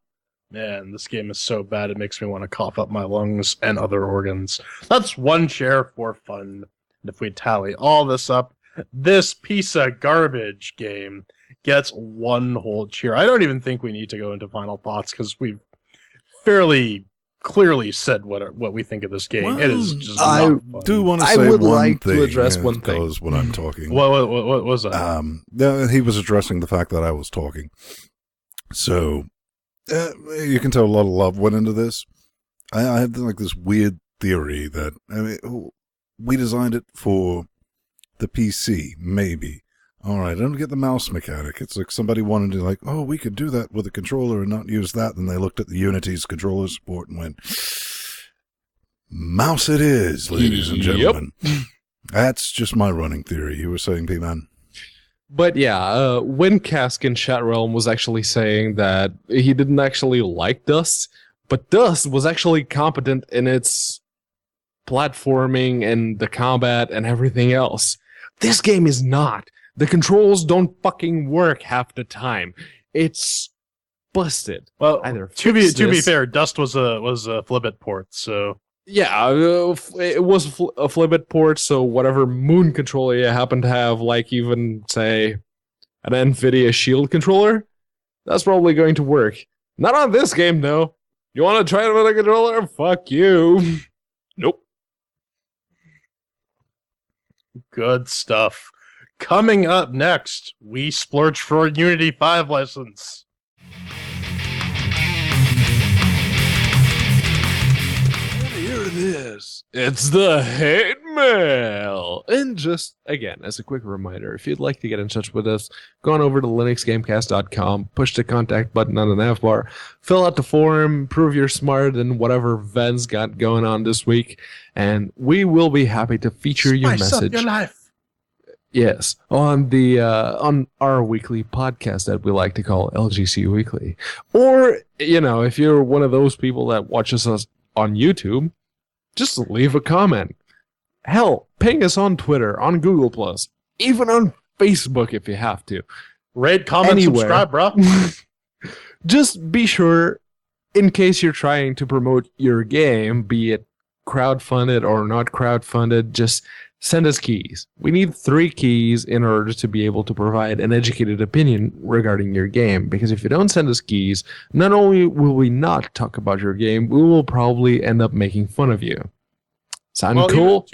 man, this game is so bad it makes me want to cough up my lungs and other organs. That's 1 chair for fun. And if we tally all this up, this piece of garbage game gets 1 whole cheer. I don't even think we need to go into final thoughts because we've fairly clearly said what we think of this game. Well, it is just
I
not fun.
do want to say
I would
one
like
thing,
to address one thing.
because when I'm talking,
What was that?
he was addressing the fact that I was talking. So you can tell a lot of love went into this. I had like this weird theory that we designed it for the PC, maybe. All right, I don't get the mouse mechanic. It's like somebody wanted to like, oh, we could do that with a controller and not use that. And they looked at the Unity's controller support and went, mouse it is, ladies and gentlemen. That's just my running theory. You were saying, P-Man?
But yeah, Windcask in Chat Realm was actually saying that he didn't actually like Dust, but Dust was actually competent in its platforming and the combat and everything else. This game is not. The controls don't fucking work half the time. It's busted.
Well, to be fair, Dust was a Flibit port, so
yeah, it was a Flibit port. So whatever Moon controller you happen to have, like even say an NVIDIA Shield controller, that's probably going to work. Not on this game though. You want to try it with a controller? Fuck you. Nope.
Good stuff. Coming up next, we splurge for a Unity 5 license.
Here it is. It's the hate mail. And just, again, as a quick reminder, if you'd like to get in touch with us, go on over to LinuxGameCast.com, push the contact button on the navbar, fill out the form, prove you're smarter than whatever Ven's got going on this week, and we will be happy to feature your message.
Spice up your life.
Yes, on the on our weekly podcast that we like to call LGC Weekly. Or, if you're one of those people that watches us on YouTube, just leave a comment. Hell, ping us on Twitter, on Google+, even on Facebook if you have to.
Rate, comment, subscribe, bro.
Just be sure, in case you're trying to promote your game, be it crowdfunded or not crowdfunded, just send us keys. We need 3 keys in order to be able to provide an educated opinion regarding your game. Because if you don't send us keys, not only will we not talk about your game, we will probably end up making fun of you. Sound cool?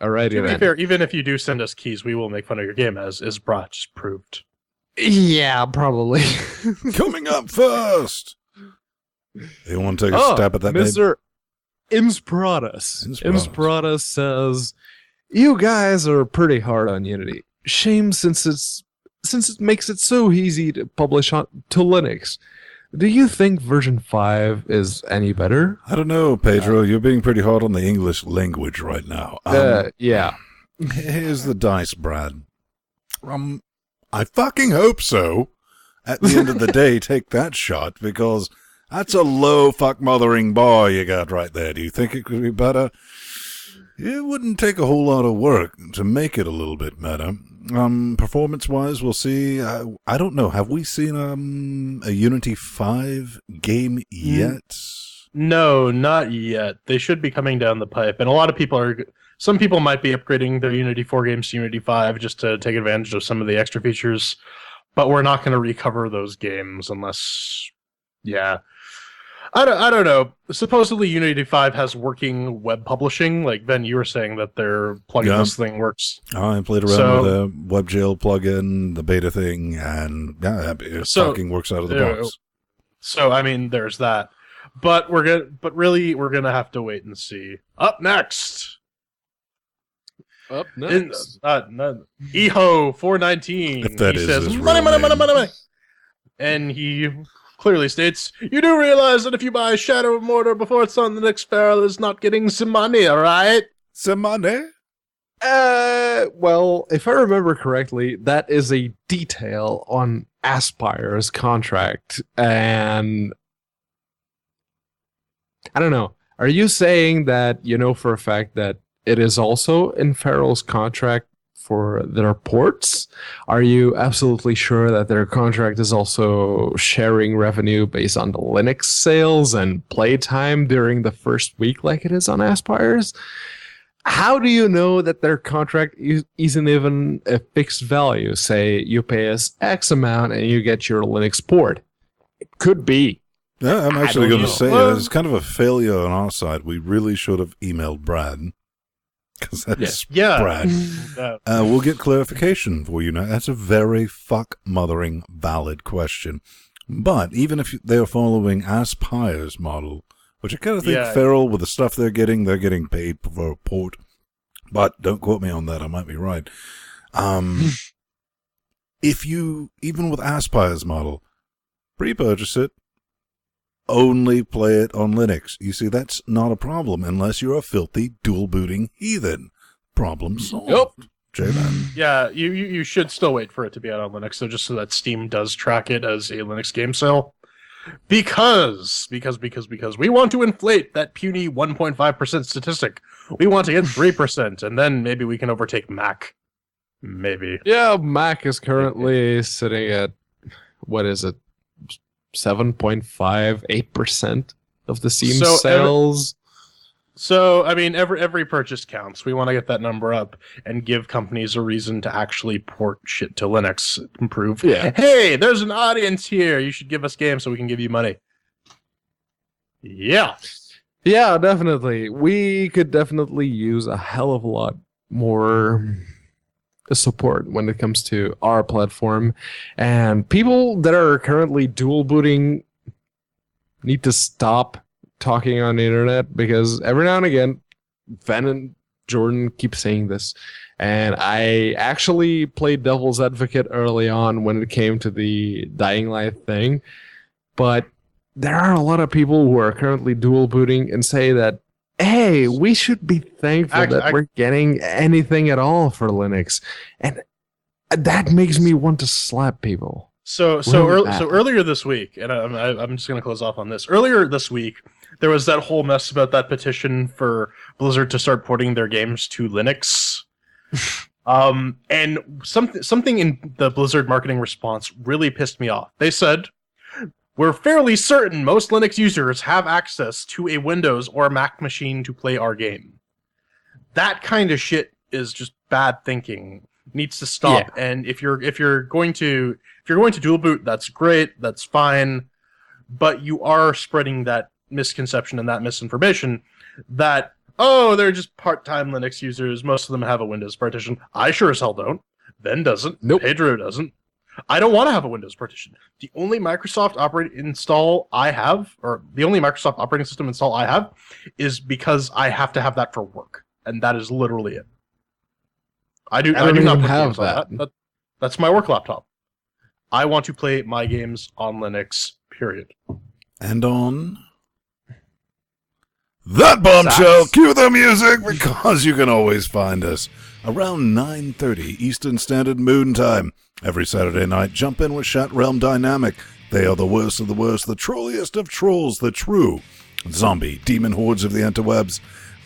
Alrighty then.
To be fair, even if you do send us keys, we will make fun of your game, as Isbarah just proved.
Yeah, probably.
Coming up first. You want to take a stab at that,
Mr. Imspratus says, you guys are pretty hard on Unity. Shame since it makes it so easy to publish to Linux. Do you think version 5 is any better?
I don't know, Pedro. You're being pretty hard on the English language right now.
Yeah.
Here's the dice, Brad. I fucking hope so. At the end of the day, take that shot, because that's a low fuck mothering bar you got right there. Do you think it could be better? It wouldn't take a whole lot of work to make it a little bit better. Performance-wise, we'll see. I don't know. Have we seen a Unity 5 game yet?
No, not yet. They should be coming down the pipe. And a lot of some people might be upgrading their Unity 4 games to Unity 5 just to take advantage of some of the extra features. But we're not going to recover those games unless, I don't know. Supposedly Unity 5 has working web publishing. Like, Ben, you were saying that their plugin this thing works.
I played around with the WebGL plugin, the beta thing, and it fucking works out of the box.
So, I mean, there's that. But we're gonna have to wait and see. Up next, Eho 419.
If that
he
is
says
his
money,
real name.
money, and he clearly states, "You do realize that if you buy Shadow of Mordor before it's on the next barrel, is not getting some money, all right?
Some money."
Well, if I remember correctly, that is a detail on Aspire's contract, and I don't know. Are you saying that you know for a fact that it is also in Feral's contract for their ports? Are you absolutely sure that their contract is also sharing revenue based on the Linux sales and playtime during the first week like it is on Aspire's? How do you know that their contract isn't even a fixed value? Say you pay us X amount and you get your Linux port. It could be.
Yeah, I'm actually going to say it's kind of a failure on our side. We really should have emailed Brad. Because that's Brad. We'll get clarification for you now. That's a very fuck-mothering valid question. But even if they're following Aspire's model, which I kind of think Feral, with the stuff they're getting paid for a port. But don't quote me on that. I might be right. If you, even with Aspire's model, pre-purchase it, only play it on Linux. You see, that's not a problem unless you're a filthy dual-booting heathen. Problem solved.
Yep.
J-Man.
Yeah, you should still wait for it to be out on Linux, though, just so that Steam does track it as a Linux game sale. Because we want to inflate that puny 1.5% statistic. We want to get 3%, and then maybe we can overtake Mac. Maybe.
Yeah, Mac is currently sitting at, what is it, 7.58% of the Steam sales.
So, I mean, every purchase counts. We want to get that number up and give companies a reason to actually port shit to Linux. Improve.
Yeah.
Hey, there's an audience here. You should give us games so we can give you money. Yeah.
Yeah, definitely. We could definitely use a hell of a lot more support when it comes to our platform. And people that are currently dual booting need to stop talking on the internet, because every now and again, Van and Jordan keep saying this. And I actually played devil's advocate early on when it came to the Dying Light thing. But there are a lot of people who are currently dual booting and say that, hey, we should be thankful that we're getting anything at all for Linux. And that makes me want to slap people.
So earlier this week, and I'm just going to close off on this. Earlier this week, there was that whole mess about that petition for Blizzard to start porting their games to Linux. And something in the Blizzard marketing response really pissed me off. They said, "We're fairly certain most Linux users have access to a Windows or Mac machine to play our game." That kind of shit is just bad thinking. Needs to stop. Yeah. And if you're going to dual boot, that's great, that's fine, but you are spreading that misconception and that misinformation that, oh, they're just part-time Linux users, most of them have a Windows partition. I sure as hell don't. Ben doesn't.
Nope.
Pedro doesn't. I don't want to have a Windows partition. The only Microsoft operating install I have, or the only Microsoft operating system install I have, is because I have to have that for work, and that is literally it. I do not have that. That's my work laptop. I want to play my games on Linux, period.
And on that bombshell, cue the music, because you can always find us around 9:30 Eastern Standard Moon Time. Every Saturday night, jump in with Chat Realm Dynamic. They are the worst of the worst, the trolliest of trolls, the true zombie demon hordes of the interwebs.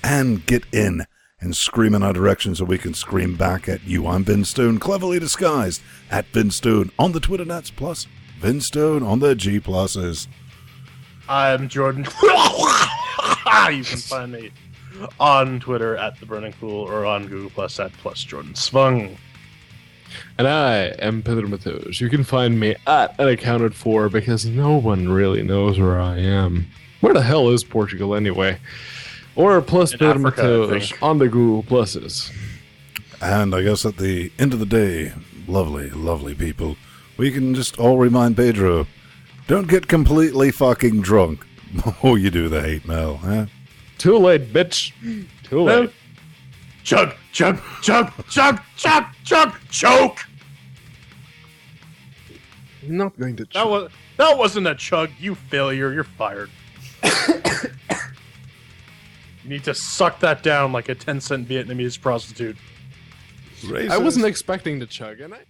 And get in and scream in our direction so we can scream back at you. I'm Vin Stone, cleverly disguised at Vin Stone on the Twitter nets, plus Vin Stone on the G pluses.
I'm Jordan. You can find me on Twitter at The Burning Fool or on Google Plus at Plus Jordan Svung.
And I am Pedro Matos. You can find me at Unaccounted For because no one really knows where I am. Where the hell is Portugal anyway? Or plus Pedro Matos on the Google Pluses.
And I guess at the end of the day, lovely, lovely people, we can just all remind Pedro, don't get completely fucking drunk before you do the hate mail, huh?
Too late, bitch. Too late.
Chug, chug, chug, chug, chug, chug, choke!
I'm not going to choke.
That wasn't a chug, you failure. You're fired. You need to suck that down like a 10-cent Vietnamese prostitute.
Racist.
I wasn't expecting to chug, and I...